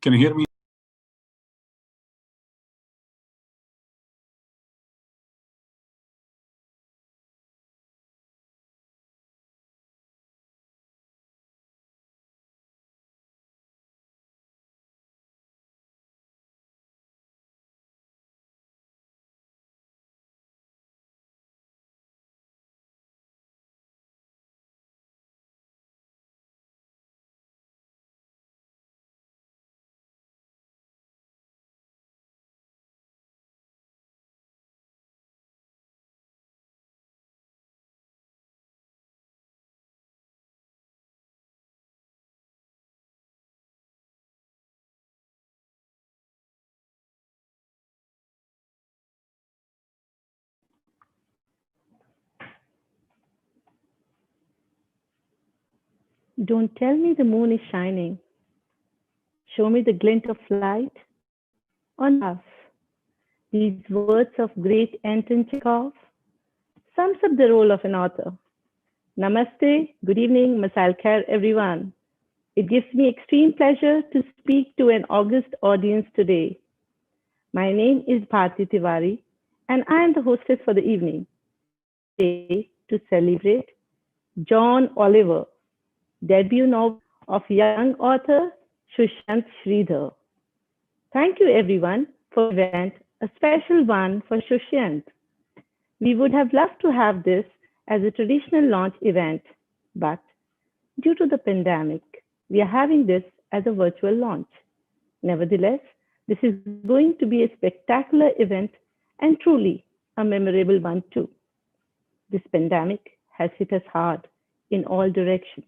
Can you hear me? Don't tell me the moon is shining. Show me the glint of light on the path. These words of great Anton Chekhov sums up the role of an author. Namaste, good evening, masal khair, everyone. It gives me extreme pleasure to speak to an august audience today. My name is Bharti Tiwari, and I am the hostess for the evening. Today, to celebrate John Oliver, debut novel of young author Sushyanth Sridhar. Thank you everyone for the event, a special one for Sushyanth. We would have loved to have this as a traditional launch event, but due to the pandemic, we are having this as a virtual launch. Nevertheless, this is going to be a spectacular event and truly a memorable one too. This pandemic has hit us hard in all directions.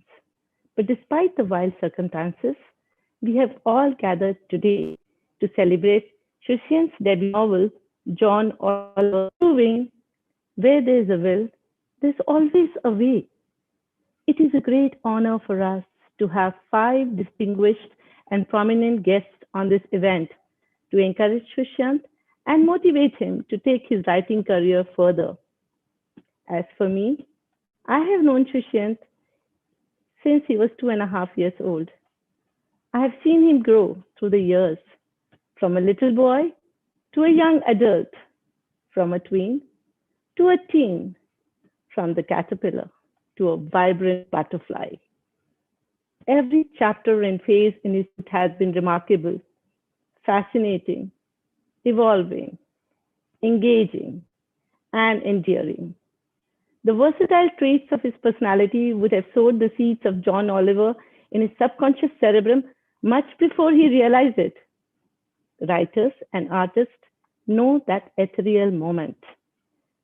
But despite the wild circumstances, we have all gathered today to celebrate Sushyanth's debut novel, John Oliver, proving where there is a will, there's always a way. It is a great honor for us to have five distinguished and prominent guests on this event to encourage Sushyanth and motivate him to take his writing career further. As for me, I have known Sushyanth since he was 2.5 years old. I have seen him grow through the years, from a little boy to a young adult, from a tween to a teen, from the caterpillar to a vibrant butterfly. Every chapter and phase in his life has been remarkable, fascinating, evolving, engaging, and endearing. The versatile traits of his personality would have sowed the seeds of John Oliver in his subconscious cerebrum much before he realized it. Writers and artists know that ethereal moment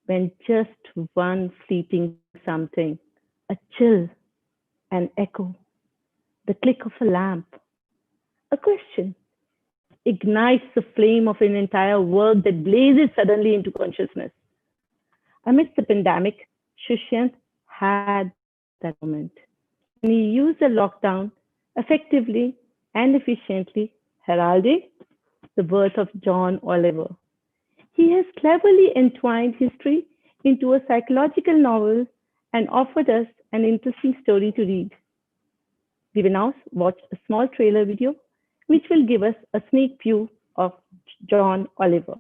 when just one fleeting something, a chill, an echo, the click of a lamp, a question, ignites the flame of an entire world that blazes suddenly into consciousness. Amidst the pandemic, Sushyanth had that moment. And he used the lockdown effectively and efficiently heralding the birth of John Oliver. He has cleverly entwined history into a psychological novel and offered us an interesting story to read. We will now watch a small trailer video which will give us a sneak view of John Oliver.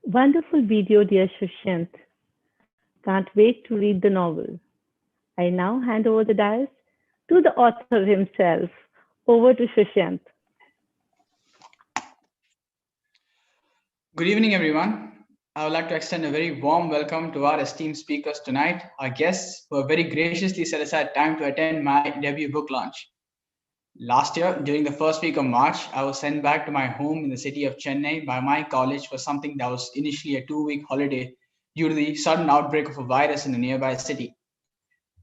Wonderful video, dear Sushyanth. Can't wait to read the novel. I now hand over the dice to the author himself. Over to Sushyanth. Good evening, everyone. I would like to extend a very warm welcome to our esteemed speakers tonight, our guests who have very graciously set aside time to attend my debut book launch. Last year, during the first week of March, I was sent back to my home in the city of Chennai by my college for something that was initially a 2 week holiday due to the sudden outbreak of a virus in a nearby city.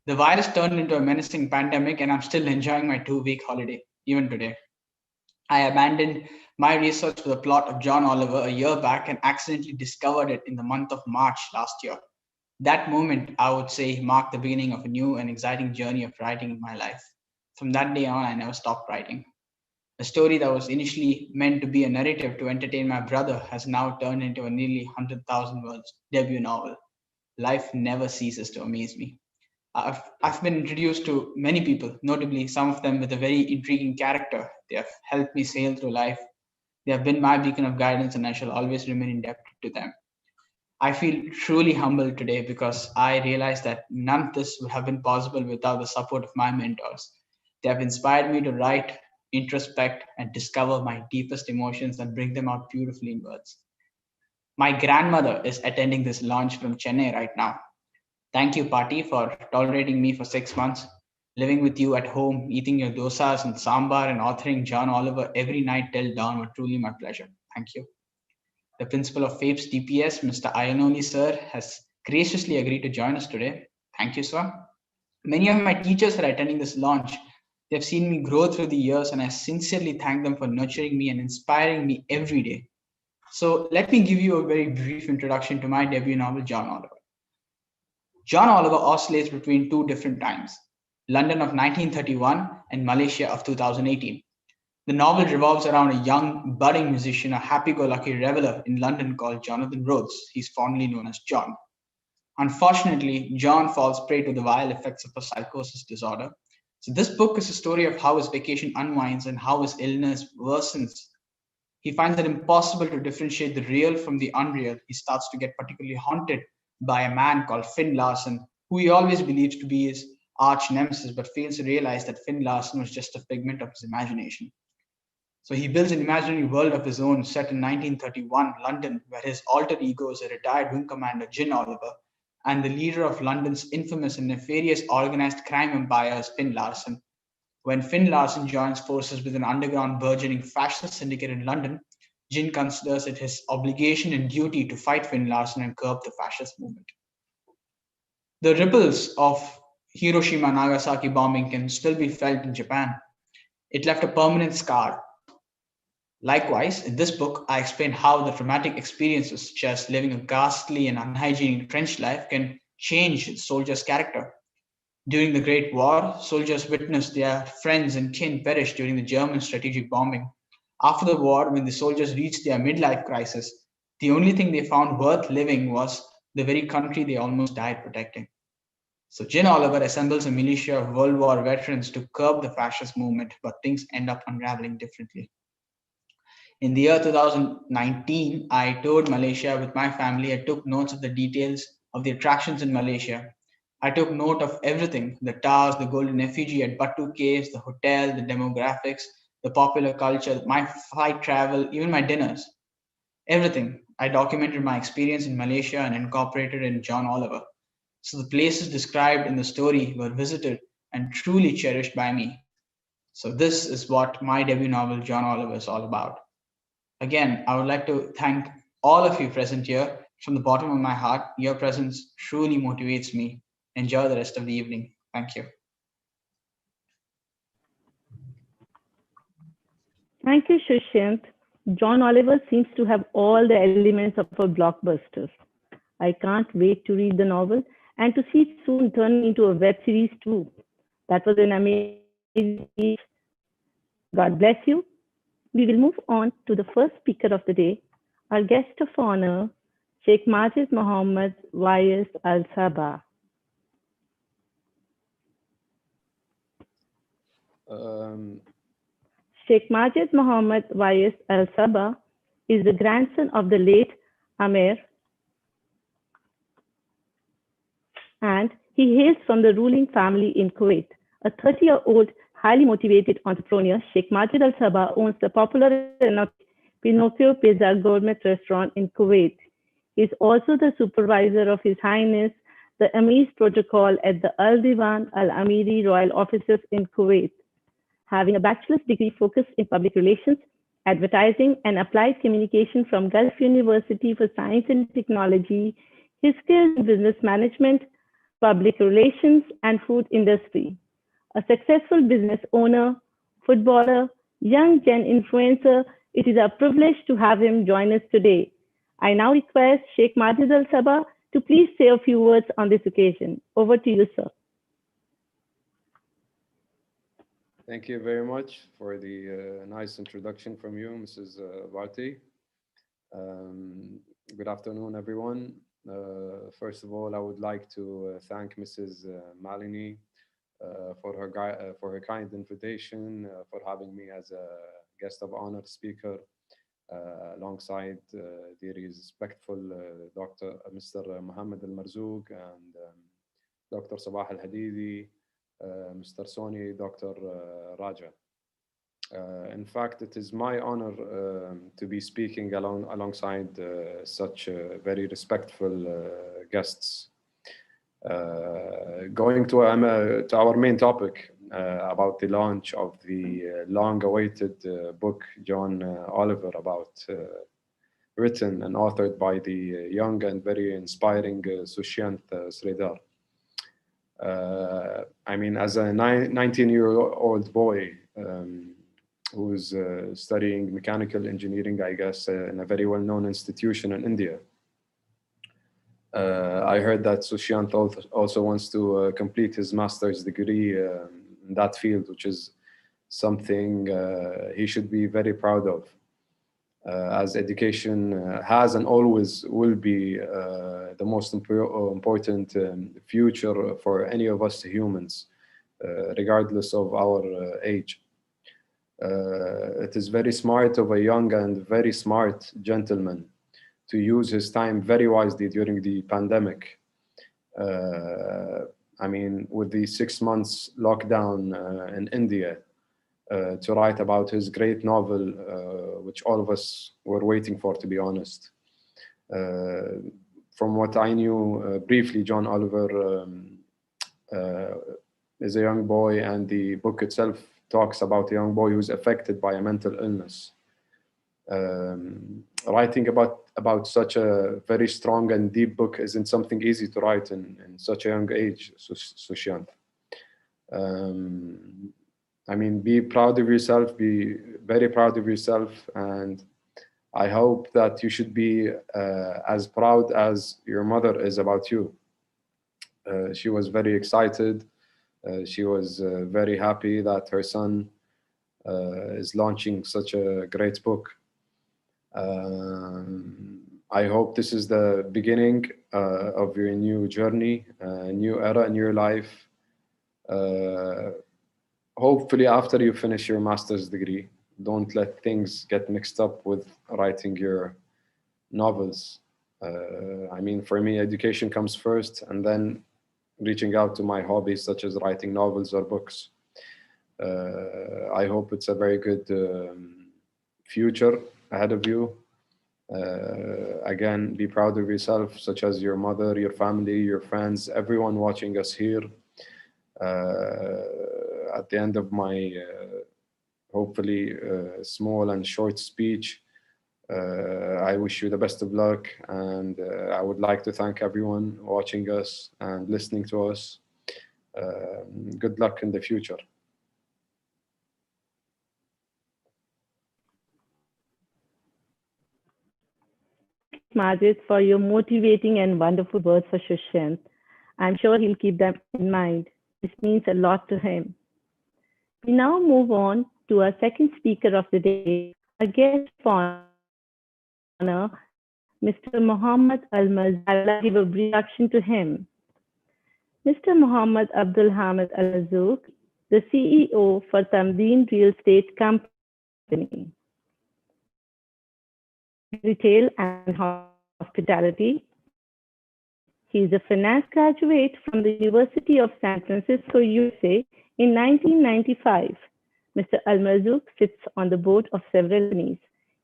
The virus turned into a menacing pandemic, and I'm still enjoying my 2 week holiday, even today. I abandoned my research for the plot of John Oliver a year back and accidentally discovered it in the month of March last year. That moment, I would say, marked the beginning of a new and exciting journey of writing in my life. From that day on, I never stopped writing. A story that was initially meant to be a narrative to entertain my brother has now turned into a nearly 100,000 words debut novel. Life never ceases to amaze me. I've been introduced to many people, notably some of them with a very intriguing character. They have helped me sail through life. They have been my beacon of guidance, and I shall always remain indebted to them. I feel truly humbled today because I realize that none of this would have been possible without the support of my mentors. They have inspired me to write, introspect, and discover my deepest emotions and bring them out beautifully in words. My grandmother is attending this launch from Chennai right now. Thank you, Pati, for tolerating me for 6 months. Living with you at home, eating your dosas and sambar, and authoring John Oliver every night till dawn were truly my pleasure. Thank you. The principal of FAPES DPS, Mr. Ayanoli sir, has graciously agreed to join us today. Thank you, sir. Many of my teachers are attending this launch. They've seen me grow through the years, and I sincerely thank them for nurturing me and inspiring me every day. So let me give you a very brief introduction to my debut novel, John Oliver. John Oliver oscillates between two different times, London of 1931 and Malaysia of 2018. The novel revolves around a young, budding musician, a happy-go-lucky reveler in London called Jonathan Rhodes. He's fondly known as John. Unfortunately, John falls prey to the vile effects of a psychosis disorder. So this book is a story of how his vacation unwinds and how his illness worsens. He finds it impossible to differentiate the real from the unreal. He starts to get particularly haunted by a man called Finn Larson, who he always believes to be his arch nemesis, but fails to realize that Finn Larson was just a figment of his imagination. So he builds an imaginary world of his own set in 1931 London, where his alter ego is a retired wing commander, Jin Oliver, and the leader of London's infamous and nefarious organized crime empire is Finn Larson. When Finn Larson joins forces with an underground burgeoning fascist syndicate in London, Jin considers it his obligation and duty to fight Finn Larson and curb the fascist movement. The ripples of Hiroshima Nagasaki bombing can still be felt in Japan. It left a permanent scar. Likewise, in this book, I explain how the traumatic experiences, such as living a ghastly and unhygienic trench life, can change a soldier's character. During the Great War, soldiers witnessed their friends and kin perish during the German strategic bombing. After the war, when the soldiers reached their midlife crisis, the only thing they found worth living was the very country they almost died protecting. So Jin Oliver assembles a militia of World War veterans to curb the fascist movement, but things end up unraveling differently. In the year 2019, I toured Malaysia with my family. I took notes of the details of the attractions in Malaysia. I took note of everything, the towers, the golden effigy at Batu Caves, the hotel, the demographics, the popular culture, my flight travel, even my dinners. Everything. I documented my experience in Malaysia and incorporated in John Oliver. So the places described in the story were visited and truly cherished by me. So this is what my debut novel, John Oliver, is all about. Again, I would like to thank all of you present here from the bottom of my heart. Your presence truly motivates me. Enjoy the rest of the evening. Thank you. Thank you, Sushyanth. John Oliver seems to have all the elements of a blockbuster. I can't wait to read the novel and to see it soon turning into a web series too. That was an amazing speech. God bless you. We will move on to the first speaker of the day, our guest of honor, Sheikh Majid Mohammed Wais Al Sabah. Sheikh Majid Mohammed Wais Al Sabah is the grandson of the late Amir, and he hails from the ruling family in Kuwait. A 30-year-old, highly motivated entrepreneur, Sheikh Majid Al Sabah owns the popular Pinocchio Pizza gourmet restaurant in Kuwait. He is also the supervisor of His Highness the Emir's protocol at the Al Diwan Al Amiri Royal Offices in Kuwait. Having a bachelor's degree focused in public relations, advertising, and applied communication from Gulf University for Science and Technology, his skills in business management, public relations, and food industry. A successful business owner, footballer, young Gen influencer, it is a privilege to have him join us today. I now request Sheikh Majid Al Sabah to please say a few words on this occasion. Over to you, sir. Thank you very much for the nice introduction from you, Mrs. Varti. Good afternoon, everyone. First of all, I would like to thank Mrs. Malini for her kind invitation, for having me as a guest of honor speaker alongside the respectful Dr. Mr. Mohammed Al Marzouk and Dr. Sabah Al Hadidi, Mr. Soni, Dr. Raja. In fact, it is my honor to be speaking alongside such very respectful guests. Going to our main topic about the launch of the long-awaited book, John Oliver, written and authored by the young and very inspiring Sushyanth Sridhar. I mean, as a 19-year-old boy who's studying mechanical engineering, I guess, in a very well-known institution in India, I heard that Sushyanth also wants to complete his master's degree in that field, which is something he should be very proud of, as education has and always will be the most important future for any of us humans, regardless of our age. It is very smart of a young and very smart gentleman to use his time very wisely during the pandemic. I mean, with the 6 months lockdown in India, to write about his great novel, which all of us were waiting for, to be honest. From what I knew briefly, John Oliver is a young boy, and the book itself talks about a young boy who's affected by a mental illness. Writing about such a very strong and deep book isn't something easy to write in such a young age, Sushyanth. I mean, be proud of yourself, be very proud of yourself, and I hope that you should be as proud as your mother is about you. She was very excited. She was very happy that her son is launching such a great book. I hope this is the beginning of your new journey, a new era in your life. Hopefully, after you finish your master's degree, don't let things get mixed up with writing your novels. I mean, for me, education comes first, and then reaching out to my hobbies, such as writing novels or books. I hope it's a very good future ahead of you. Again, be proud of yourself, such as your mother, your family, your friends, everyone watching us here. At the end of my hopefully small and short speech, I wish you the best of luck, and I would like to thank everyone watching us and listening to us. Good luck in the future. Majid, for your motivating and wonderful words for Sushyanth. I'm sure he'll keep them in mind. This means a lot to him. We now move on to our second speaker of the day, our guest of honor, Mr. Mohammed Al-Marzouk. I'll give a brief introduction to him. Mr. Mohammed Abdul Hamid Al-Marzouk, the CEO for Tamdeen Real Estate Company, retail and hospitality. He is a finance graduate from the University of San Francisco, USA in 1995. Mr. Al-Marzouk sits on the board of several companies,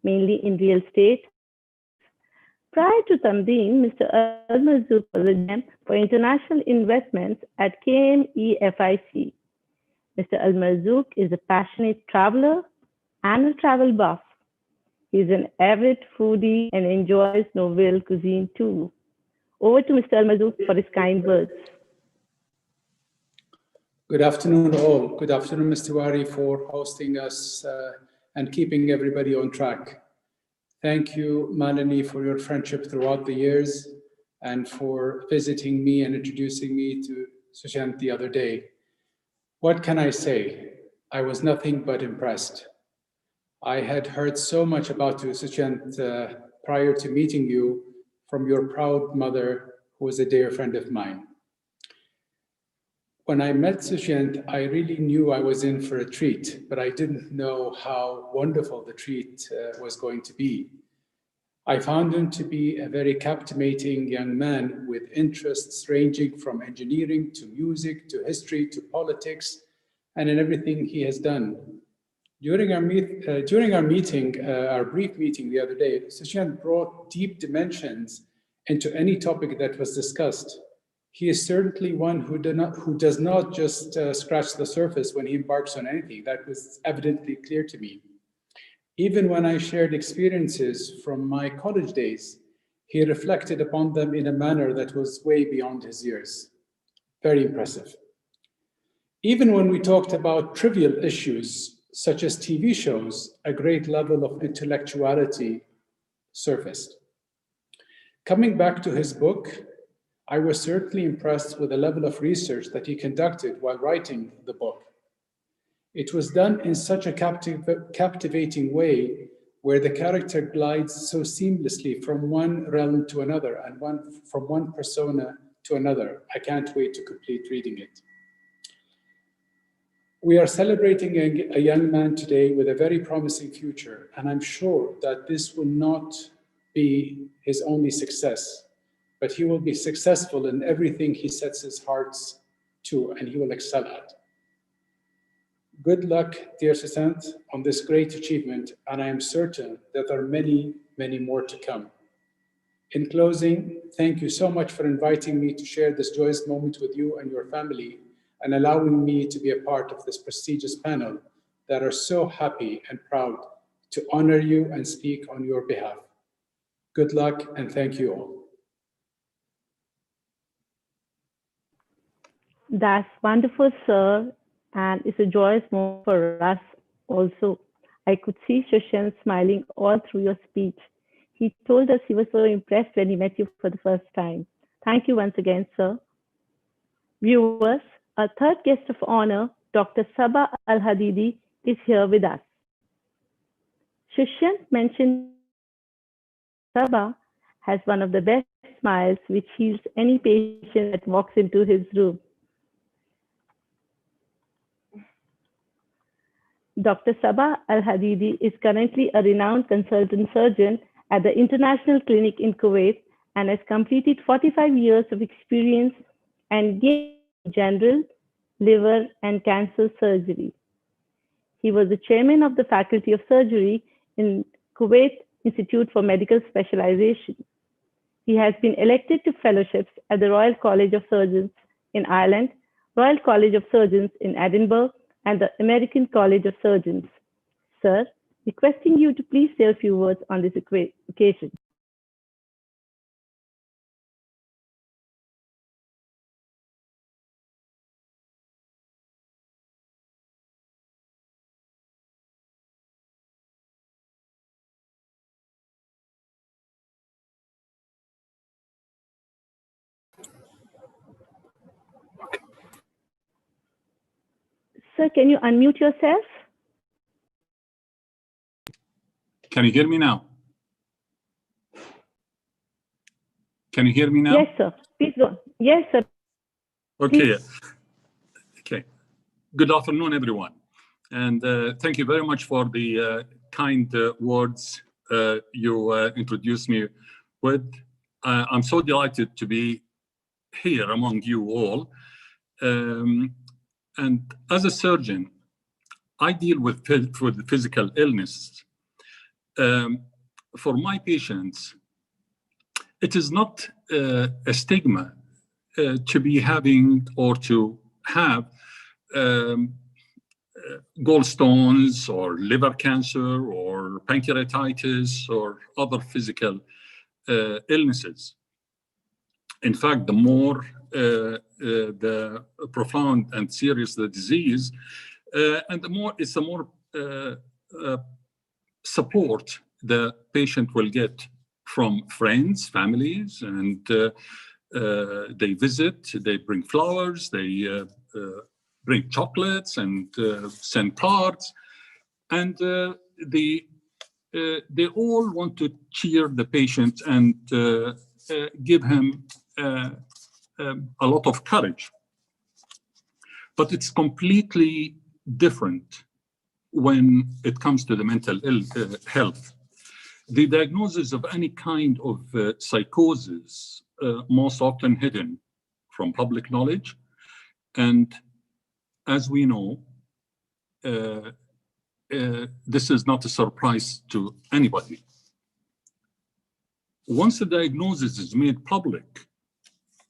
mainly in real estate. Prior to Tamdeen, Mr. Al-Marzouk was a GM for international investments at KMEFIC. Mr. Al-Marzouk is a passionate traveler and a travel buff. He is an avid foodie and enjoys novel cuisine too. Over to Mr. Al-Marzouk for his kind words. Good afternoon, all. Good afternoon, Mr. Wari, for hosting us and keeping everybody on track. Thank you, Malini, for your friendship throughout the years and for visiting me and introducing me to Sushyanth the other day. What can I say? I was nothing but impressed. I had heard so much about you, Sushyanth, prior to meeting you from your proud mother, who was a dear friend of mine. When I met Sushyanth, I really knew I was in for a treat, but I didn't know how wonderful the treat was going to be. I found him to be a very captivating young man with interests ranging from engineering to music to history to politics and in everything he has done. During our brief meeting the other day, Sushyanth brought deep dimensions into any topic that was discussed. He is certainly one who does not just scratch the surface when he embarks on anything. That was evidently clear to me. Even when I shared experiences from my college days, he reflected upon them in a manner that was way beyond his years. Very impressive. Even when we talked about trivial issues, such as TV shows, a great level of intellectuality surfaced. Coming back to his book, I was certainly impressed with the level of research that he conducted while writing the book. It was done in such a captivating way where the character glides so seamlessly from one realm to another and from one persona to another. I can't wait to complete reading it. We are celebrating a young man today with a very promising future, and I'm sure that this will not be his only success, but he will be successful in everything he sets his hearts to, and he will excel at. Good luck, dear Sushyanth, on this great achievement, and I am certain that there are many, many more to come. In closing, thank you so much for inviting me to share this joyous moment with you and your family, and allowing me to be a part of this prestigious panel that are so happy and proud to honor you and speak on your behalf. Good luck, and thank you all. That's wonderful, sir, and it's a joyous moment for us also. I could see Sushyanth smiling all through your speech. He told us he was so impressed when he met you for the first time. Thank you once again, sir. Viewers, our third guest of honor, Dr. Sabah Al-Hadidi, is here with us. Sushyanth mentioned Sabah has one of the best smiles which heals any patient that walks into his room. Dr. Sabah Al-Hadidi is currently a renowned consultant surgeon at the International Clinic in Kuwait and has completed 45 years of experience and gained general, liver, and cancer surgery. He was the chairman of the Faculty of Surgery in Kuwait Institute for Medical Specialization. He has been elected to fellowships at the Royal College of Surgeons in Ireland, Royal College of Surgeons in Edinburgh, and the American College of Surgeons. Sir, requesting you to please say a few words on this occasion. Sir, can you unmute yourself? Can you hear me now? Can you hear me now? Yes, sir. Please go. Yes, sir. Okay. Okay. Good afternoon, everyone. And thank you very much for the kind words you introduced me with. I'm so delighted to be here among you all. And as a surgeon, I deal with physical illness. For my patients, it is not a stigma to be having or to have gallstones or liver cancer or pancreatitis or other physical illnesses. In fact, the more the profound and serious the disease, and the more support the patient will get from friends, families, and they visit, they bring flowers, they bring chocolates and send cards, and they all want to cheer the patient and give him a lot of courage. But it's completely different when it comes to the mental health. The diagnosis of any kind of psychosis most often hidden from public knowledge, and as we know, this is not a surprise to anybody. Once the diagnosis is made public,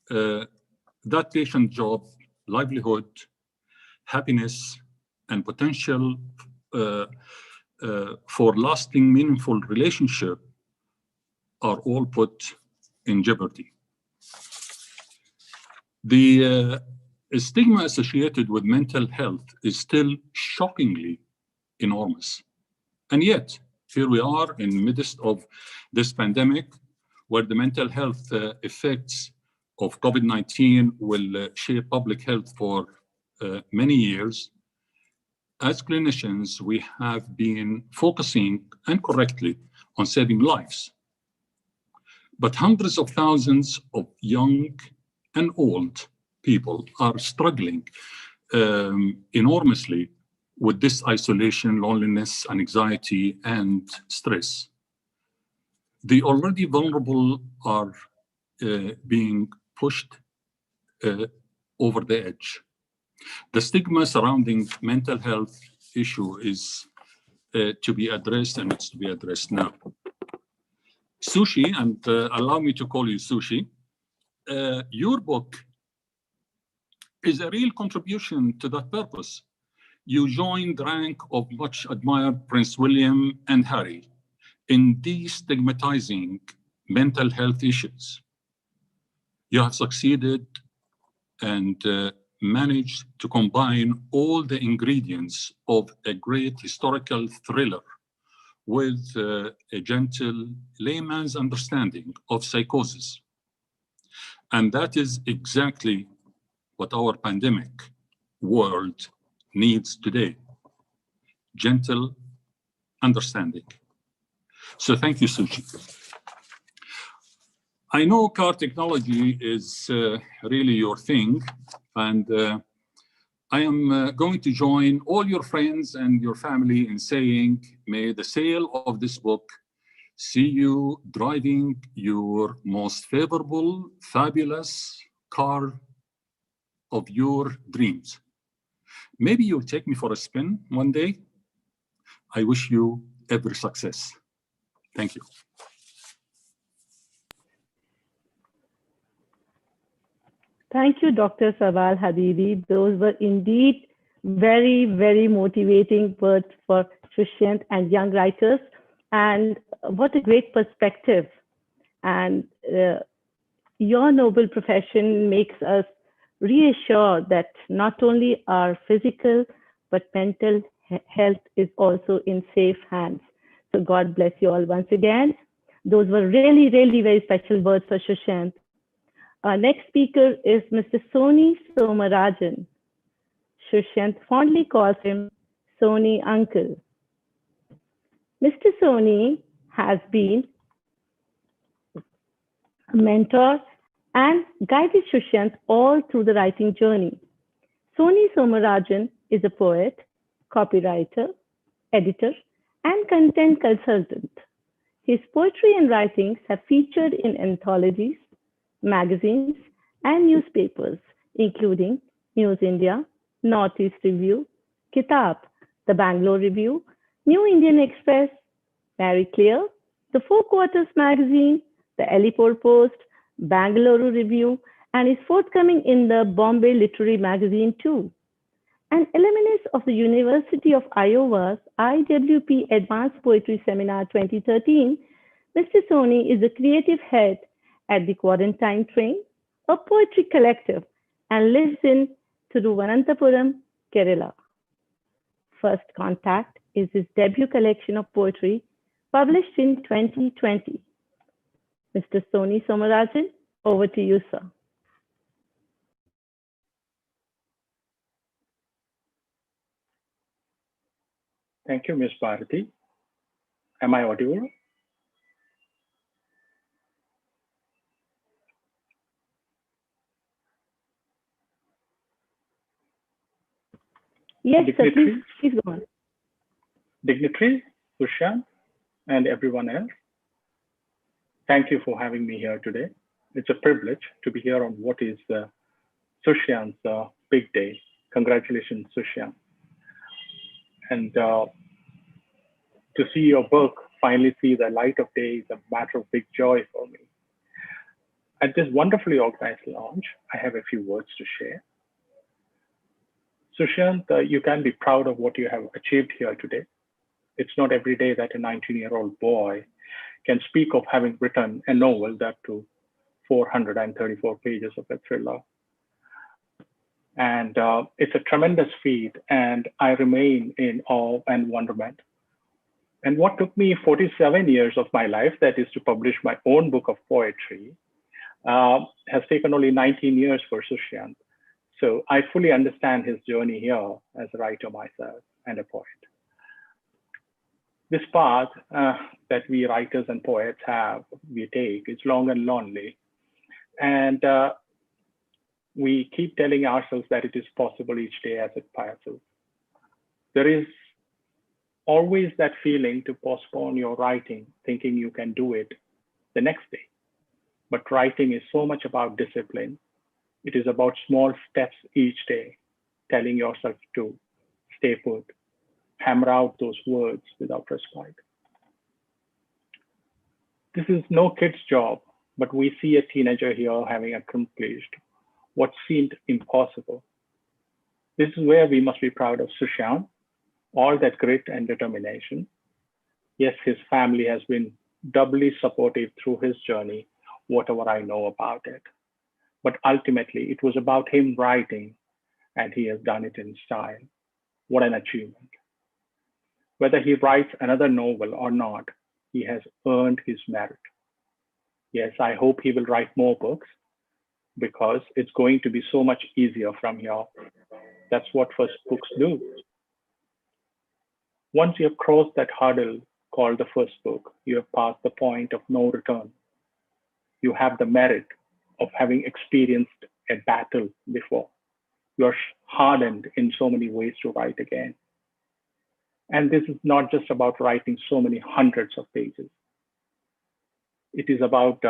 that patient's job, livelihood, happiness, and potential for lasting, meaningful relationship are all put in jeopardy. The stigma associated with mental health is still shockingly enormous. And yet, here we are in the midst of this pandemic, where the mental health effects of COVID-19 will shape public health for many years. As clinicians, we have been focusing, and correctly, on saving lives. But hundreds of thousands of young and old people are struggling enormously with this isolation, loneliness, anxiety, and stress. The already vulnerable are being pushed over the edge. The stigma surrounding mental health issue is to be addressed, and it's to be addressed now. Sushi, and allow me to call you Sushi, your book is a real contribution to that purpose. You joined the rank of much admired Prince William and Harry in destigmatizing mental health issues. You have succeeded and managed to combine all the ingredients of a great historical thriller with a gentle layman's understanding of psychosis. And that is exactly what our pandemic world needs today: gentle understanding. So thank you, Sushi. I know car technology is really your thing, and I am going to join all your friends and your family in saying, may the sale of this book see you driving your most favorable, fabulous car of your dreams. Maybe you'll take me for a spin one day. I wish you every success. Thank you. Thank you, Dr. Sawal Habibi. Those were indeed very, very motivating words for Sushyanth and young writers. And what a great perspective. And your noble profession makes us reassured that not only our physical, but mental health is also in safe hands. So God bless you all once again. Those were really, really very special words for Sushyanth. Our next speaker is Mr. Soni Somarajan. Sushyanth fondly calls him Soni Uncle. Mr. Soni has been a mentor and guided Sushyanth all through the writing journey. Soni Somarajan is a poet, copywriter, editor, and content consultant. His poetry and writings have featured in anthologies, magazines, and newspapers, including News India, Northeast Review, Kitab, the Bangalore Review, New Indian Express, Marie Claire, the Four Quarters magazine, the Alipore Post, Bangalore Review, and is forthcoming in the Bombay Literary Magazine too. An alumnus of the University of Iowa's IWP Advanced Poetry Seminar 2013, Mr. Soni is the creative head at the Quarantine Train, a poetry collective, and lives in Thiruvananthapuram, Kerala. First Contact is his debut collection of poetry published in 2020. Mr. Soni Somarajan, over to you, sir. Thank you, Ms. Bharati. Am I audible? Yes, sir, please go on. Dignitary, Sushyanth, and everyone else, thank you for having me here today. It's a privilege to be here on what is Sushyanth's big day. Congratulations, Sushyanth. And to see your book finally see the light of day is a matter of big joy for me. At this wonderfully organized launch, I have a few words to share. Sushyanth, you can be proud of what you have achieved here today. It's not every day that a 19-year-old boy can speak of having written a novel that to 434 pages of a thriller. And it's a tremendous feat, and I remain in awe and wonderment. And what took me 47 years of my life, that is to publish my own book of poetry, has taken only 19 years for Sushyanth. So I fully understand his journey here as a writer myself and a poet. This path that we writers and poets we take is long and lonely. And we keep telling ourselves that it is possible each day as it passes. There is always that feeling to postpone your writing, thinking you can do it the next day. But writing is so much about discipline. It is about small steps each day, telling yourself to stay put, hammer out those words without respite. This is no kid's job, but we see a teenager here having accomplished what seemed impossible. This is where we must be proud of Sushyanth, all that grit and determination. Yes, his family has been doubly supportive through his journey, whatever I know about it. But ultimately, it was about him writing, and he has done it in style. What an achievement. Whether he writes another novel or not, he has earned his merit. Yes, I hope he will write more books, because it's going to be so much easier from here. That's what first books do. Once you have crossed that hurdle called the first book, you have passed the point of no return. You have the merit of having experienced a battle before. You are hardened in so many ways to write again. And this is not just about writing so many hundreds of pages. It is about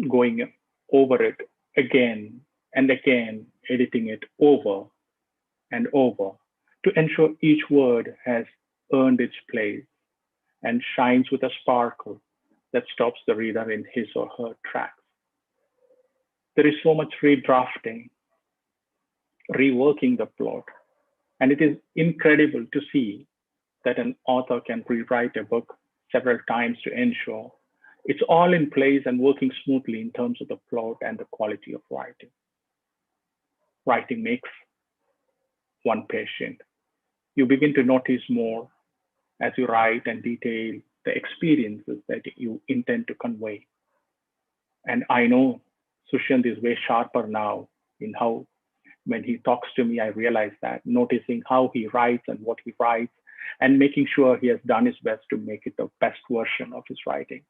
going over it again and again, editing it over and over to ensure each word has earned its place and shines with a sparkle that stops the reader in his or her tracks. There is so much redrafting, reworking the plot, and it is incredible to see that an author can rewrite a book several times to ensure it's all in place and working smoothly in terms of the plot and the quality of writing. Writing makes one patient. You begin to notice more as you write and detail the experiences that you intend to convey. And I know Sushyanth is way sharper now in how, when he talks to me, I realize that, noticing how he writes and what he writes, and making sure he has done his best to make it the best version of his writing.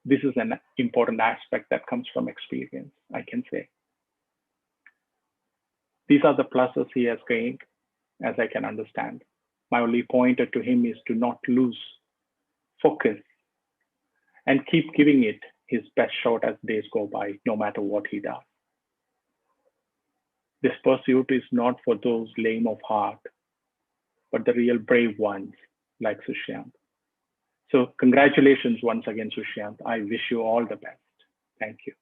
This is an important aspect that comes from experience, I can say. These are the pluses he has gained, as I can understand. My only pointer to him is to not lose focus and keep giving it his best shot as days go by, no matter what he does. This pursuit is not for those lame of heart, but the real brave ones like Sushyanth. So congratulations once again, Sushyanth. I wish you all the best. Thank you.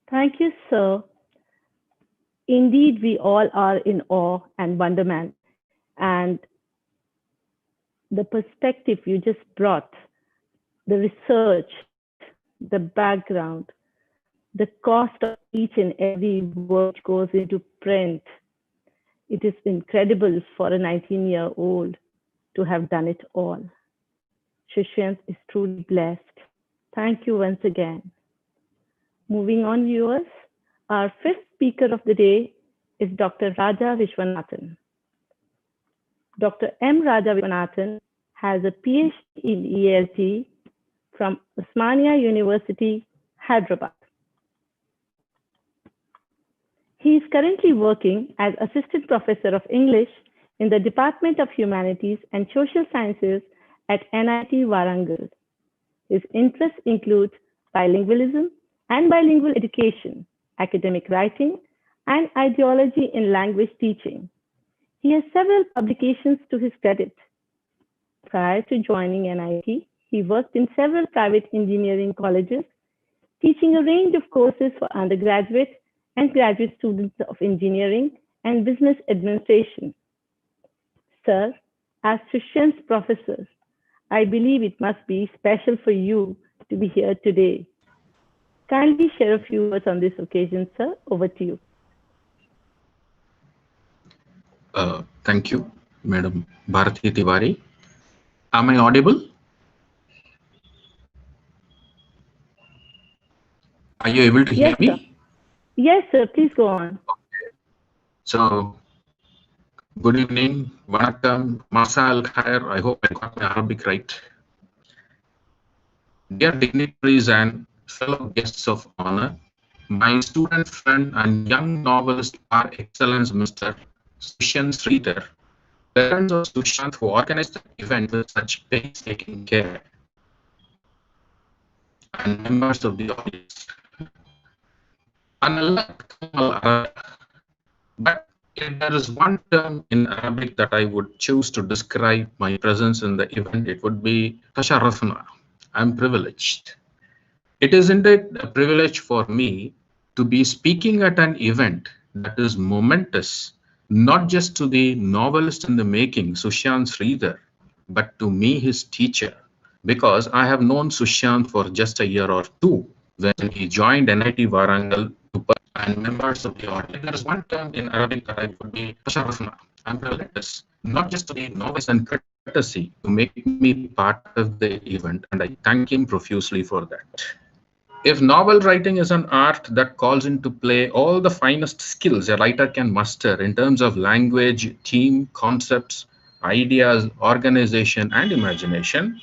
Thank you, sir. Indeed, we all are in awe and wonderment. And the perspective you just brought, the research, the background, the cost of each and every word goes into print. It is incredible for a 19-year-old to have done it all. Sushyanth is truly blessed. Thank you once again. Moving on, viewers, our fifth speaker of the day is Dr. Raja Vishwanathan. Dr. M. Raja Vishwanathan has a PhD in ELT from Osmania University, Hyderabad. He is currently working as Assistant Professor of English in the Department of Humanities and Social Sciences at NIT Warangal. His interests include bilingualism and bilingual education, academic writing, and ideology in language teaching. He has several publications to his credit. Prior to joining NIT, he worked in several private engineering colleges, teaching a range of courses for undergraduate and graduate students of engineering and business administration. Sir, as Sushyanth's professor, I believe it must be special for you to be here today. Kindly share a few words on this occasion, sir. Over to you. Thank you, Madam Bharati Tiwari. Am I audible? Are you able to hear me? Sir. Yes, sir. Please go on. Okay. So, good evening, Vanakkam, Masa al Khair. I hope I got my Arabic right. Dear dignitaries and fellow guests of honor, my student friend and young novelist par excellence, Mr. Sushyanth Sridhar, parents of Sushyanth who organized the event with such painstaking care, and members of the audience. But if there is one term in Arabic that I would choose to describe my presence in the event, it would be tasharrafna. I'm privileged. It is indeed a privilege for me to be speaking at an event that is momentous, not just to the novelist in the making, Sushyanth Sridhar, but to me, his teacher, because I have known Sushyanth for just a year or two when he joined NIT Warangal and members of the audience. There is one term in Arabic that I would be tasharrafna. I'm privileged, not just to the novelist and courtesy to make me part of the event, and I thank him profusely for that. If novel writing is an art that calls into play all the finest skills a writer can muster in terms of language, theme, concepts, ideas, organization, and imagination,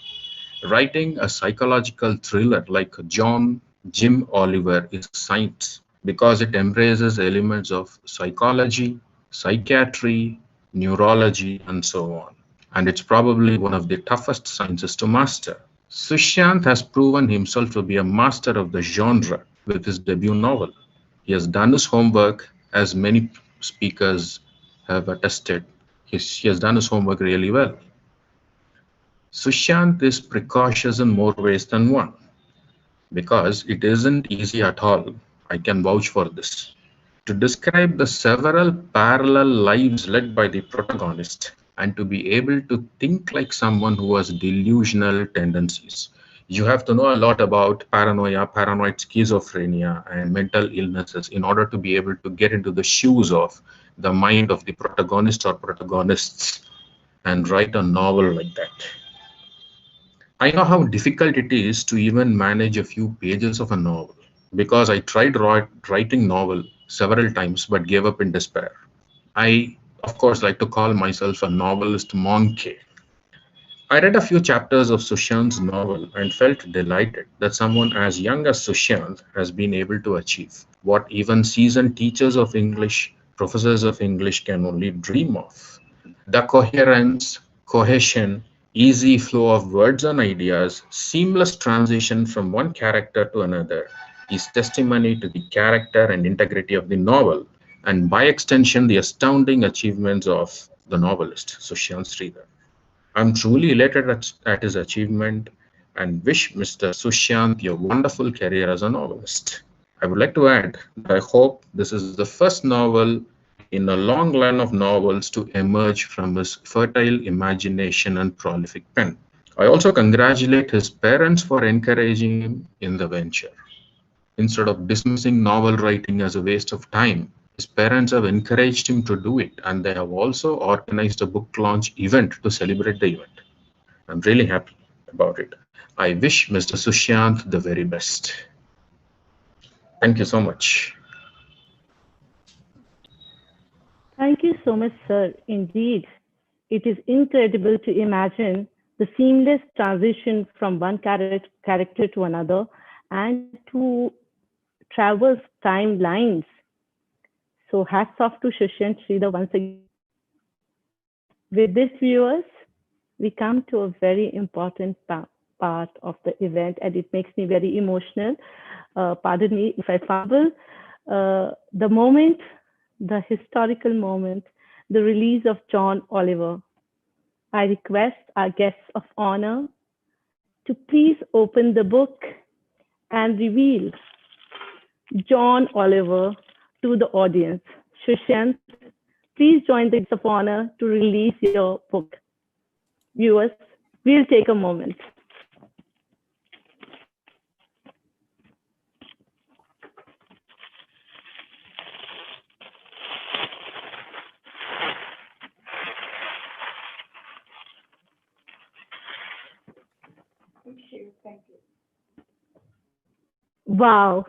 writing a psychological thriller like Jim Oliver is science because it embraces elements of psychology, psychiatry, neurology, and so on. And it's probably one of the toughest sciences to master. Sushyanth has proven himself to be a master of the genre with his debut novel. He has done his homework, as many speakers have attested. He has done his homework really well. Sushyanth is precautious in more ways than one, because it isn't easy at all. I can vouch for this. To describe the several parallel lives led by the protagonist, and to be able to think like someone who has delusional tendencies. You have to know a lot about paranoia, paranoid schizophrenia, and mental illnesses in order to be able to get into the shoes of the mind of the protagonist or protagonists and write a novel like that. I know how difficult it is to even manage a few pages of a novel, because I tried writing novel several times but gave up in despair. I, of course, like to call myself a novelist monkey. I read a few chapters of Sushyanth's novel and felt delighted that someone as young as Sushyanth has been able to achieve what even seasoned teachers of English, professors of English can only dream of. The coherence, cohesion, easy flow of words and ideas, seamless transition from one character to another is testimony to the character and integrity of the novel, and by extension, the astounding achievements of the novelist, Sushyanth Sridhar. I'm truly elated at his achievement and wish Mr. Sushyanth a wonderful career as a novelist. I would like to add that I hope this is the first novel in a long line of novels to emerge from his fertile imagination and prolific pen. I also congratulate his parents for encouraging him in the venture. Instead of dismissing novel writing as a waste of time, his parents have encouraged him to do it, and they have also organized a book launch event to celebrate the event. I'm really happy about it. I wish Mr. Sushyanth the very best. Thank you so much. Thank you so much, sir. Indeed, it is incredible to imagine the seamless transition from one character to another and to traverse timelines. So hats off to Sushyanth Sridhar once again. With this, viewers, we come to a very important part of the event, and it makes me very emotional. Pardon me if I fumble. The moment, the historical moment, the release of John Oliver. I request our guests of honor to please open the book and reveal John Oliver to the audience. Sushyanth, please join the guests of honor to release your book. Viewers, we'll take a moment. Thank you. Wow,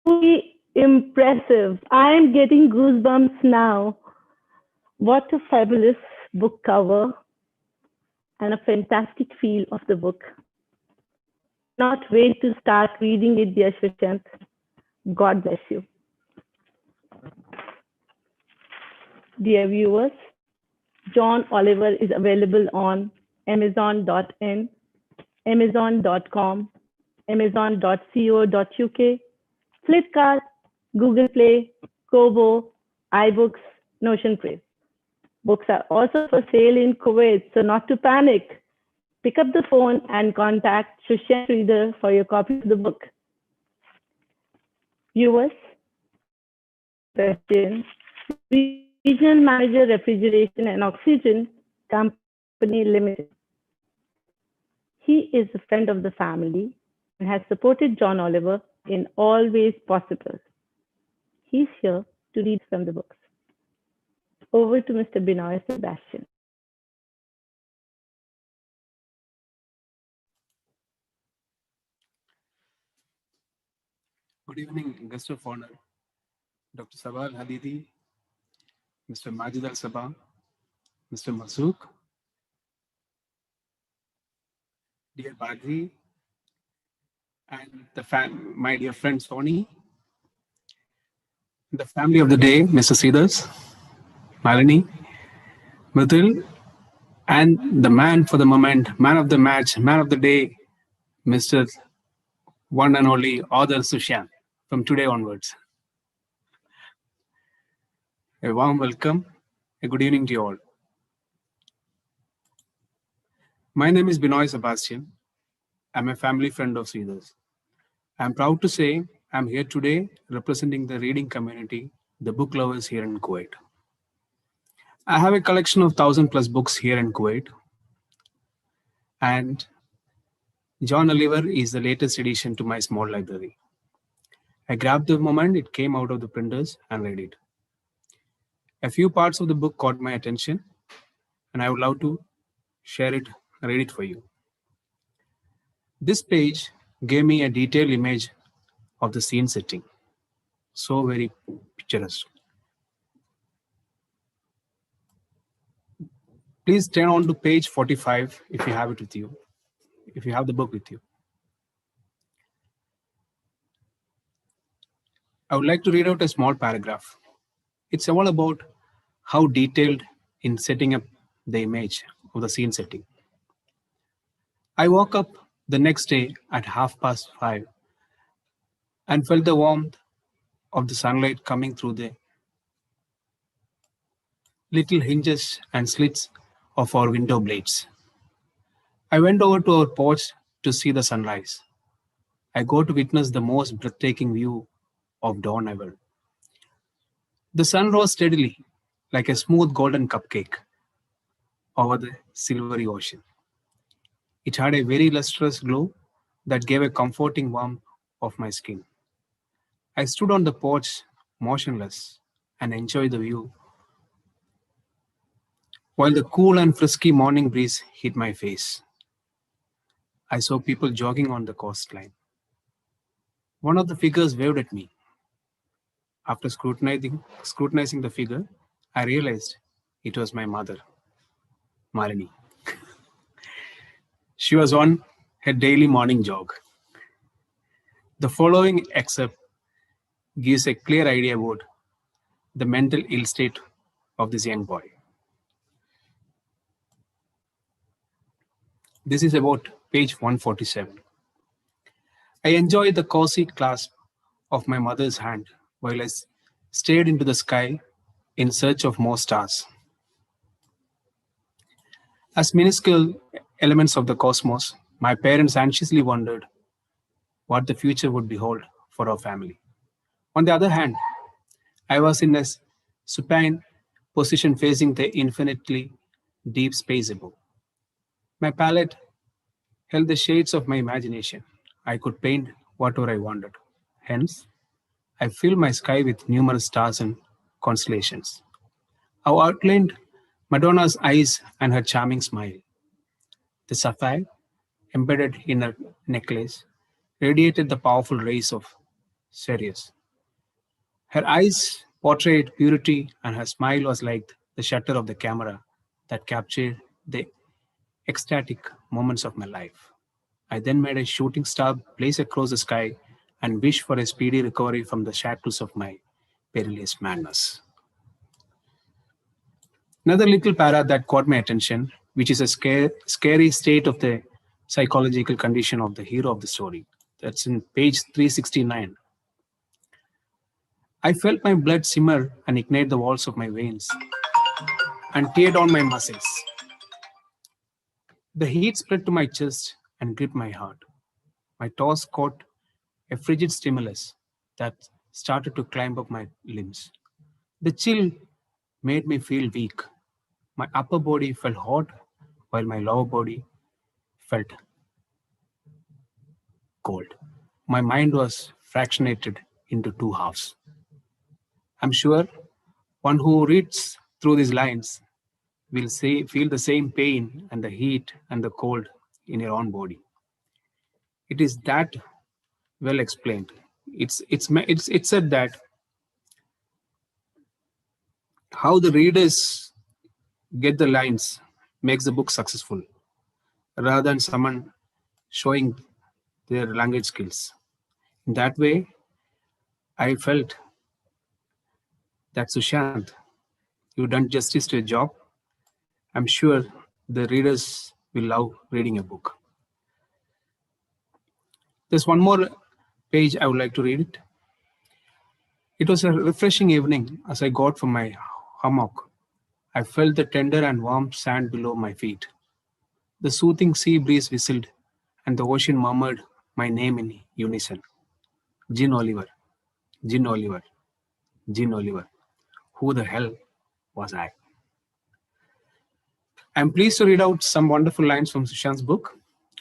truly impressive. I'm getting goosebumps now. What a fabulous book cover and a fantastic feel of the book. Not wait to start reading it, dear Sushyanth. God bless you. Dear viewers, John Oliver is available on Amazon.in, Amazon.com, Amazon.co.uk, Flipkart, Google Play, Kobo, iBooks, Notion Press. Books are also for sale in Kuwait, so not to panic. Pick up the phone and contact Sushyanth Sridhar for your copy of the book. Viewers, question. Regional Manager, Refrigeration and Oxygen Company Limited. He is a friend of the family and has supported John Oliver in all ways possible. He's here to read from the books. Over to Mr. Binoy Sebastian. Good evening, guest of honor, Dr. Sabal Hadidi, Mr. Majid Al Sabah, Mr. Masook, dear Badri, and my dear friend Sony, the family of the day, Mr. Sridhar, Malini, Mithil, and the man for the moment, man of the match, man of the day, Mr. one and only author Sushyanth, from today onwards. A warm welcome, a good evening to you all. My name is Binoy Sebastian. I'm a family friend of Sridhar's. I'm proud to say I'm here today representing the reading community, the book lovers here in Kuwait. I have a collection of 1,000+ books here in Kuwait, and John Oliver is the latest addition to my small library. I grabbed the moment it came out of the printers and read it. A few parts of the book caught my attention, and I would love to share it, read it for you. This page gave me a detailed image of the scene setting. So very picturesque. Please turn on to page 45 if you have it with you, if you have the book with you. I would like to read out a small paragraph. It's all about how detailed in setting up the image of the scene setting. I woke up the next day at 5:30 and felt the warmth of the sunlight coming through the little hinges and slits of our window blades. I went over to our porch to see the sunrise. I go to witness the most breathtaking view of dawn ever. The sun rose steadily, like a smooth golden cupcake, over the silvery ocean. It had a very lustrous glow that gave a comforting warmth of my skin. I stood on the porch, motionless, and enjoyed the view, while the cool and frisky morning breeze hit my face. I saw people jogging on the coastline. One of the figures waved at me. After scrutinizing the figure, I realized it was my mother, Malini. She was on her daily morning jog. The following excerpt gives a clear idea about the mental ill state of this young boy. This is about page 147. I enjoyed the cozy clasp of my mother's hand while I stared into the sky in search of more stars. As minuscule elements of the cosmos, my parents anxiously wondered what the future would behold for our family. On the other hand, I was in a supine position facing the infinitely deep space above. My palette held the shades of my imagination. I could paint whatever I wanted. Hence, I filled my sky with numerous stars and constellations. I outlined Madonna's eyes and her charming smile. The sapphire, embedded in her necklace, radiated the powerful rays of Sirius. Her eyes portrayed purity, and her smile was like the shutter of the camera that captured the ecstatic moments of my life. I then made a shooting star blaze across the sky and wished for a speedy recovery from the shackles of my perilous madness. Another little para that caught my attention, which is a scary state of the psychological condition of the hero of the story. That's in page 369. I felt my blood simmer and ignite the walls of my veins and tear down my muscles. The heat spread to my chest and gripped my heart. My toes caught a frigid stimulus that started to climb up my limbs. The chill made me feel weak. My upper body felt hot, while my lower body felt cold. My mind was fractionated into two halves. I'm sure one who reads through these lines will feel the same pain and the heat and the cold in your own body. It is that well explained. It's said that how the readers get the lines makes the book successful, rather than someone showing their language skills. In that way, I felt that Sushyanth, you've done justice to your job. I'm sure the readers will love reading a book. There's one more page I would like to read it. It was a refreshing evening as I got from my hammock. I felt the tender and warm sand below my feet. The soothing sea breeze whistled, and the ocean murmured my name in unison. Jean Oliver, Jean Oliver, Jean Oliver. Who the hell was I? I'm pleased to read out some wonderful lines from Sushyanth's book.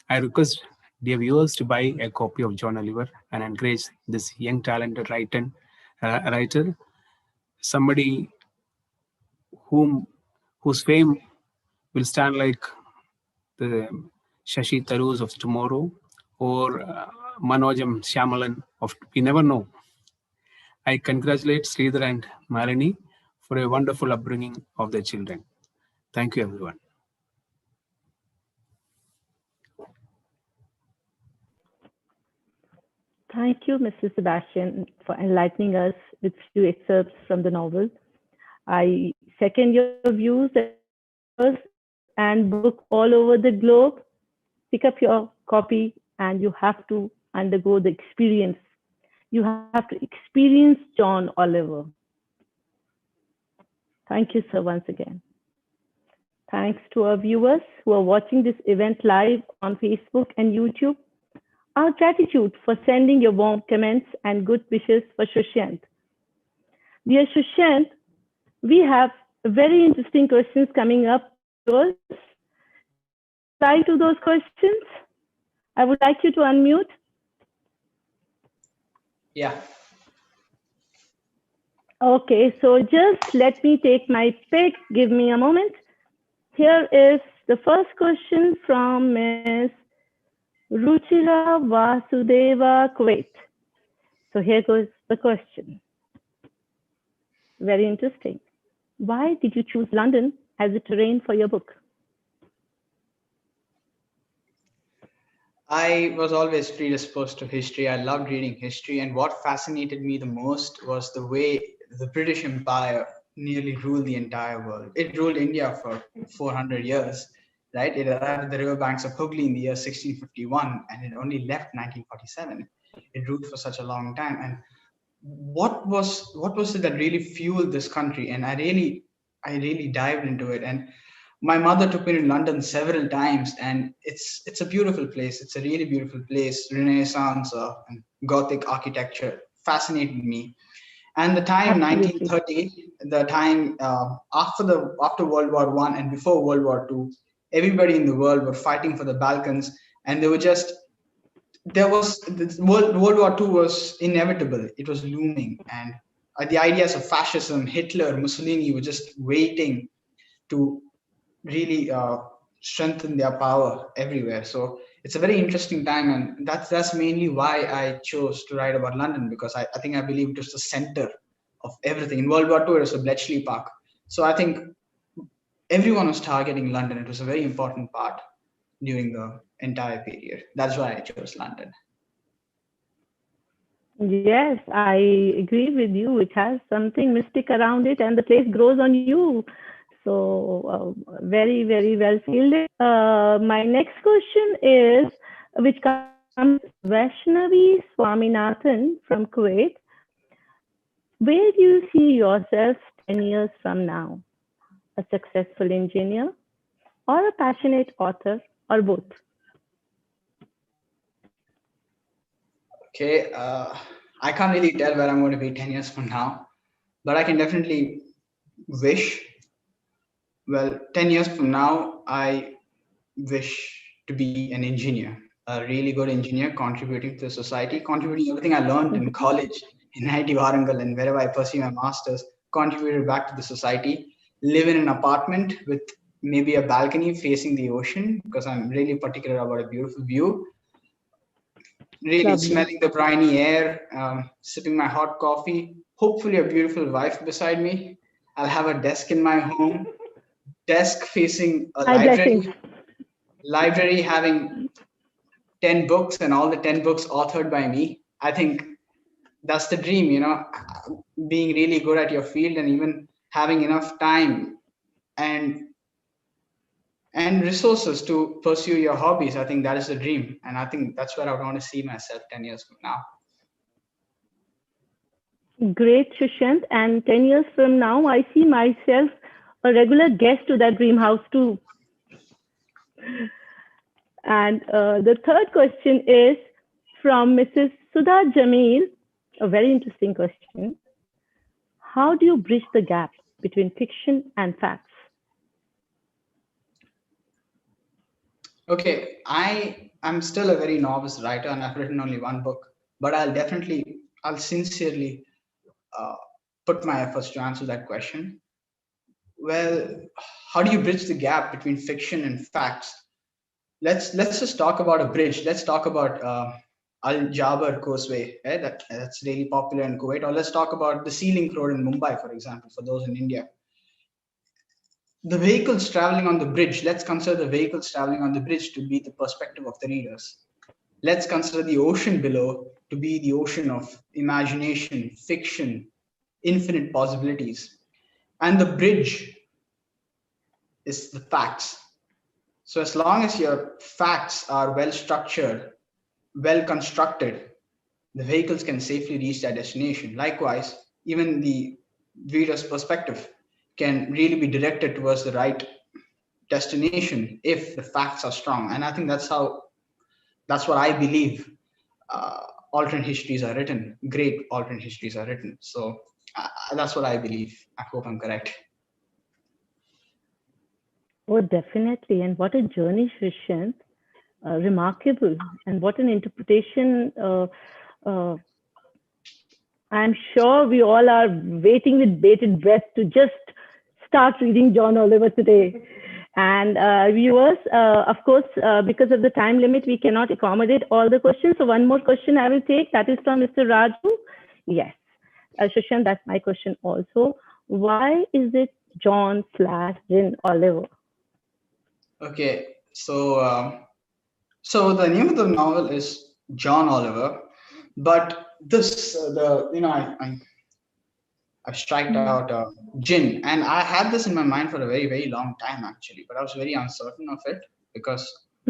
I request dear viewers to buy a copy of John Oliver and encourage this young talented writer, somebody whose fame will stand like the Shashi Tharoors of tomorrow or Manojam Shyamalan of, we never know. I congratulate Sridhar and Malini for a wonderful upbringing of their children. Thank you, everyone. Thank you, Mr. Sebastian, for enlightening us with few excerpts from the novel. I second your views and book all over the globe, pick up your copy and you have to undergo the experience. You have to experience John Oliver. Thank you, sir, once again. Thanks to our viewers who are watching this event live on Facebook and YouTube. Our gratitude for sending your warm comments and good wishes for Sushyanth. Dear Sushyanth, we have very interesting questions coming up. Reply to those questions. I would like you to unmute. Yeah. Okay, so just let me take my pick. Give me a moment. Here is the first question from Ms. Ruchira Vasudeva, Kuwait. So here goes the question. Very interesting. Why did you choose London as a terrain for your book? I was always predisposed to history. I loved reading history. And what fascinated me the most was the way the British Empire nearly ruled the entire world. It ruled India for 400 years, right? It arrived at the riverbanks of Hooghly in the year 1651, and it only left 1947. It ruled for such a long time. And what was it that really fueled this country? And I really dived into it. And my mother took me to London several times, and it's a beautiful place. It's a really beautiful place. Renaissance and Gothic architecture fascinated me. And the time Absolutely. 1930, the time after World War I and before World War II, everybody in the world were fighting for the Balkans, and World War II was inevitable. It was looming, and the ideas of fascism, Hitler, Mussolini were just waiting to really strengthen their power everywhere. So it's a very interesting time, and that's mainly why I chose to write about London, because I believe it was the center of everything. In World War II, it was a Bletchley Park. So I think everyone was targeting London. It was a very important part during the entire period. That's why I chose London. Yes, I agree with you. It has something mystic around it, and the place grows on you. So very, very well fielded. My next question is, which comes Vaishnavi Swaminathan from Kuwait. Where do you see yourself 10 years from now? A successful engineer or a passionate author, or both? Okay, I can't really tell where I'm going to be 10 years from now, but I can definitely wish. Well, 10 years from now, I wish to be an engineer, a really good engineer, contributing to society, contributing everything I learned in college, in IIT Warangal, and wherever I pursue my master's, contributed back to the society, live in an apartment with maybe a balcony facing the ocean, because I'm really particular about a beautiful view. Really Lovely. smelling the briny air, sipping my hot coffee, hopefully a beautiful wife beside me. I'll have a desk in my home, desk facing a My blessings. library having 10 books, and all the 10 books authored by me. I think that's the dream, being really good at your field, and even having enough time and resources to pursue your hobbies. I think that is the dream, and I think that's where I want to see myself 10 years from now. Great, Sushyanth. And 10 years from now, I see myself a regular guest to that dream house too. And the third question is from Mrs. Sudha Jamil, a very interesting question. How do you bridge the gap between fiction and facts? Okay, I'm still a very novice writer, and I've written only one book, but I'll sincerely put my efforts to answer that question. Well, how do you bridge the gap between fiction and facts? Let's just talk about a bridge. Let's talk about Al Jaber Causeway, that's really popular in Kuwait. Or let's talk about the Sea Link Road in Mumbai, for example, for those in India. The vehicles traveling on the bridge, let's consider the vehicles traveling on the bridge to be the perspective of the readers. Let's consider the ocean below to be the ocean of imagination, fiction, infinite possibilities. and the bridge is the facts. So as long as your facts are well structured, well constructed, the vehicles can safely reach their destination. Likewise, even the reader's perspective can really be directed towards the right destination if the facts are strong. And I think that's what I believe alternate histories are written. Great alternate histories are written. So that's what I believe. I hope I'm correct. Oh, definitely. And what a journey, Sushyanth. Remarkable. And what an interpretation. Uh, I'm sure we all are waiting with bated breath to just start reading John Oliver today. And viewers, of course, because of the time limit, we cannot accommodate all the questions. So one more question I will take, that is from Mr. Raju. Yes, Sushant, that's my question also. Why is it John/Jin Oliver? Okay, so the name of the novel is John Oliver, but this I've striked out Jin, and I had this in my mind for a very very long time actually, but I was very uncertain of it because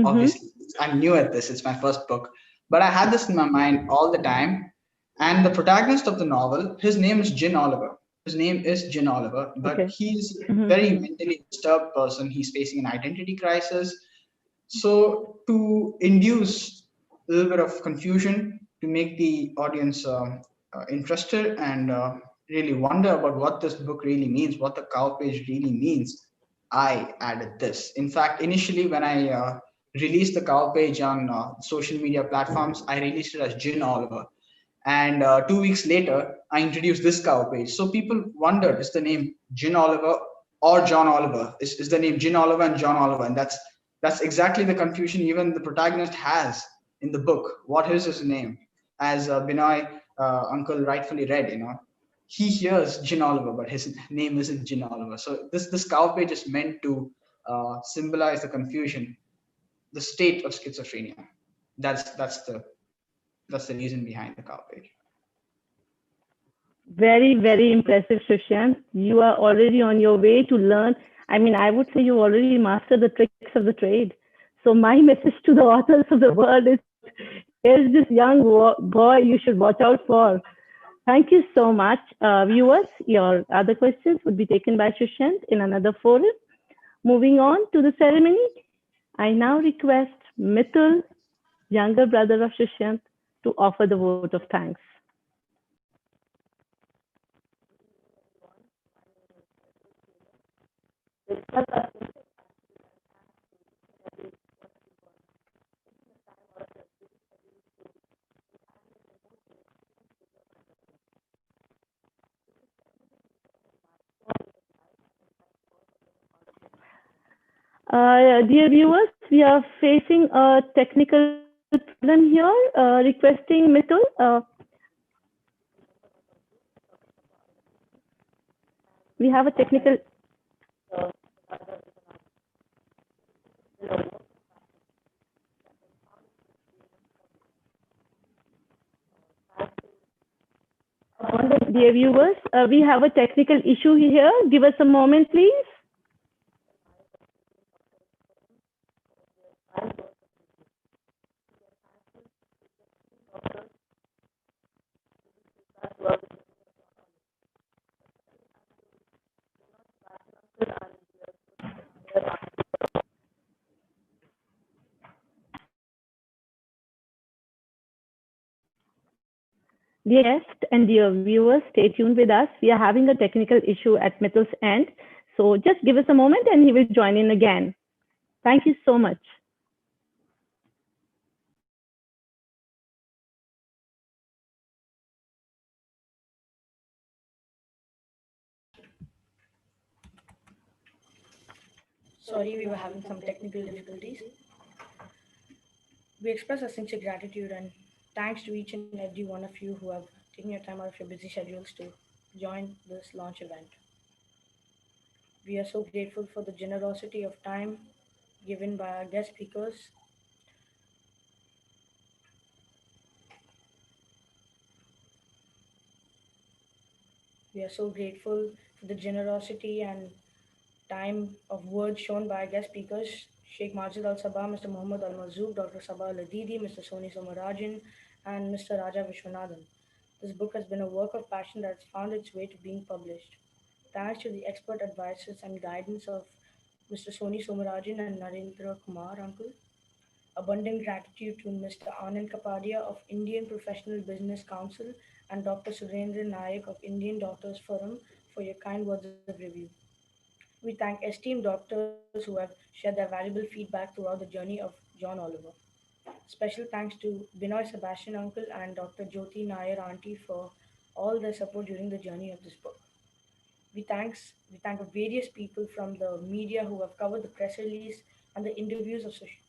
obviously I'm new at this. It's my first book, but I had this in my mind all the time. And the protagonist of the novel, his name is Jin Oliver. His name is Jin Oliver, but Okay. he's a very mentally disturbed person. He's facing an identity crisis. So to induce a little bit of confusion, to make the audience interested and really wonder about what this book really means, what the cow page really means, I added this. In fact, initially when I released the cow page on social media platforms, I released it as Jin Oliver. And 2 weeks later, I introduced this cover page. So people wondered, is the name Jin Oliver or John Oliver? Is the name Jin Oliver and John Oliver? And that's exactly the confusion even the protagonist has in the book. What is his name? As Binoy uncle rightfully read, he hears Jin Oliver, but his name isn't Jin Oliver. So this cover page is meant to symbolize the confusion, the state of schizophrenia. That's the reason behind the cover page. Very, very impressive, Sushant. You are already on your way to learn. I mean, I would say you already mastered the tricks of the trade. So my message to the authors of the world is, here's this young boy you should watch out for. Thank you so much. Viewers, your other questions would be taken by Sushant in another forum. Moving on to the ceremony, I now request Mithul, younger brother of Sushant, to offer the vote of thanks. Dear viewers, we are facing a technical problem here. Requesting Mithul. We have a technical. Dear viewers, we have a technical issue here. Give us a moment, please. Dear guests and dear viewers, stay tuned with us. We are having a technical issue at Mithul's end. So just give us a moment and he will join in again. Thank you so much. Sorry, we were having some technical difficulties. We express our sincere gratitude and thanks to each and every one of you who have taken your time out of your busy schedules to join this launch event. We are so grateful for the generosity of time given by our guest speakers. We are so grateful for for the generosity and time of words shown by our guest speakers, Sheikh Majid Al Sabah, Mr. Muhammad Al Mazook, Dr. Sabah Al Adidi, Mr. Soni Somarajan, and Mr. Raja Vishwanathan. This book has been a work of passion that's found its way to being published. Thanks to the expert advices and guidance of Mr. Soni Somarajan and Narendra Kumar, Uncle. Abundant gratitude to Mr. Anand Kapadia of Indian Professional Business Council and Dr. Surendra Nayak of Indian Doctors Forum for your kind words of review. We thank esteemed doctors who have shared their valuable feedback throughout the journey of John Oliver. Special thanks to Binoy Sebastian Uncle and Dr. Jyoti Nair Auntie for all their support during the journey of this book. We thank various people from the media who have covered the press release and the interviews of Sushyanth.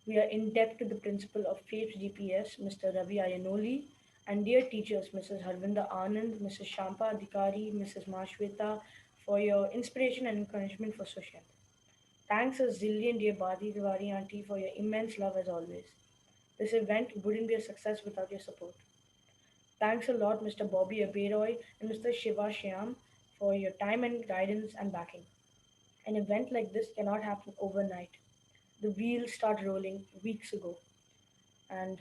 We are indebted to the principal of FAPES DPS, Mr. Ravi Ayanoli, and dear teachers, Mrs. Harvinda Anand, Mrs. Shampa Adhikari, Mrs. Mashweta, for your inspiration and encouragement for Sushyanth. Thanks a zillion, dear Badi Tiwari Auntie, for your immense love as always. This event wouldn't be a success without your support. Thanks a lot, Mr. Bobby Aberoy and Mr. Shiva Shyam, for your time and guidance and backing. An event like this cannot happen overnight. The wheels start rolling weeks ago. And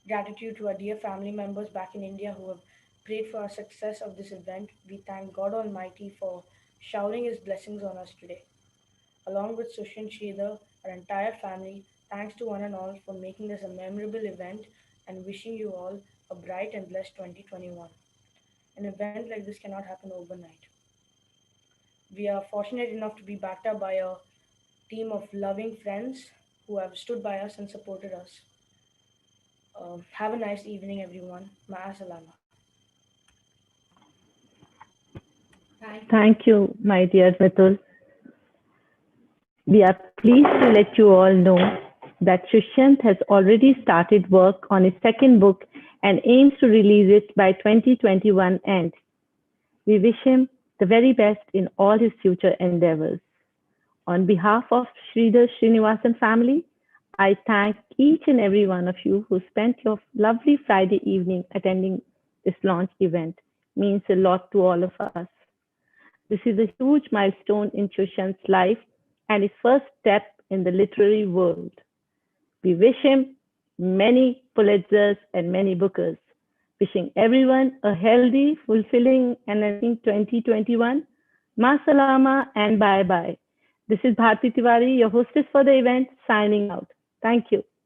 gratitude to our dear family members back in India who have prayed for our success of this event. We thank God Almighty for showering His blessings on us today. Along with Sushyanth Sridhar, our entire family, thanks to one and all for making this a memorable event and wishing you all a bright and blessed 2021. An event like this cannot happen overnight. We are fortunate enough to be backed up by a team of loving friends who have stood by us and supported us. Have a nice evening, everyone. Ma'asalama. Thank you, my dear Mitul. We are pleased to let you all know that Sushyanth has already started work on his second book and aims to release it by 2021 end. We wish him the very best in all his future endeavors. On behalf of Sridhar Srinivasan family, I thank each and every one of you who spent your lovely Friday evening attending this launch event. It means a lot to all of us. This is a huge milestone in Sushyanth's life and his first step in the literary world. We wish him many Pulitzers and many Bookers. Wishing everyone a healthy, fulfilling, and I think 2021. Ma salama and bye bye. This is Bharti Tiwari, your hostess for the event, signing out. Thank you.